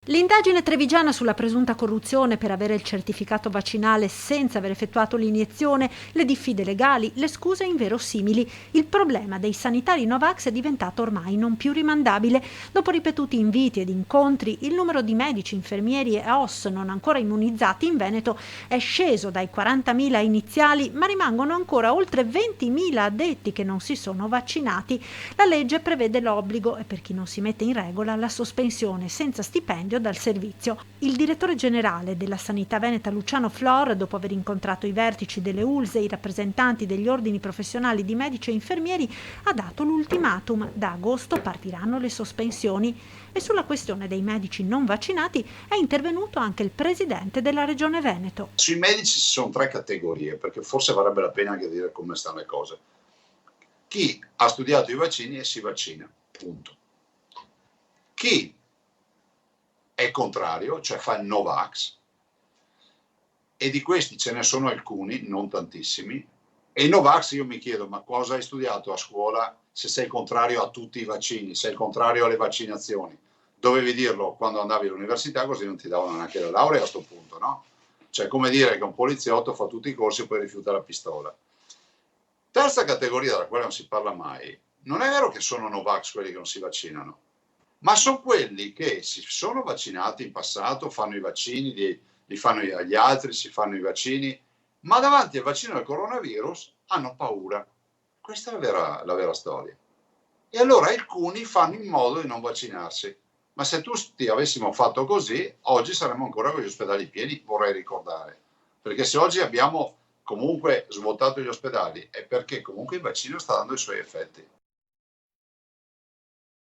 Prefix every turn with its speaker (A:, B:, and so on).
A: L'indagine trevigiana sulla presunta corruzione per avere il certificato vaccinale senza aver effettuato l'iniezione, le diffide legali, le scuse inverosimili. Il problema dei sanitari Novax è diventato ormai non più rimandabile. Dopo ripetuti inviti ed incontri, il numero di medici, infermieri e OSS non ancora immunizzati in Veneto è sceso dai 40.000 iniziali, ma rimangono ancora oltre 20.000 addetti che non si sono vaccinati. La legge prevede l'obbligo, e per chi non si mette in regola, la sospensione senza stipendio dal servizio. Il direttore generale della Sanità Veneta Luciano Flor, dopo aver incontrato i vertici delle ULSS e i rappresentanti degli ordini professionali di medici e infermieri, ha dato l'ultimatum: da agosto partiranno le sospensioni. E sulla questione dei medici non vaccinati è intervenuto anche il presidente della Regione Veneto.
B: Sui medici ci sono 3 categorie, perché forse varrebbe la pena anche dire come stanno le cose. Chi ha studiato i vaccini e si vaccina, punto. Chi è contrario, cioè fa il Novax, e di questi ce ne sono alcuni, non tantissimi, e il Novax io mi chiedo, ma cosa hai studiato a scuola se sei contrario a tutti i vaccini, sei contrario alle vaccinazioni? Dovevi dirlo quando andavi all'università, così non ti davano neanche la laurea a sto punto, no? Cioè, come dire che un poliziotto fa tutti i corsi e poi rifiuta la pistola. Terza categoria della quale non si parla mai, non è vero che sono Novax quelli che non si vaccinano, ma sono quelli che si sono vaccinati in passato, fanno i vaccini, li fanno agli altri, si fanno i vaccini, ma davanti al vaccino del coronavirus hanno paura. Questa è la vera storia. E allora alcuni fanno in modo di non vaccinarsi. Ma se tutti avessimo fatto così, oggi saremmo ancora con gli ospedali pieni, vorrei ricordare. Perché se oggi abbiamo comunque svuotato gli ospedali è perché comunque il vaccino sta dando i suoi effetti.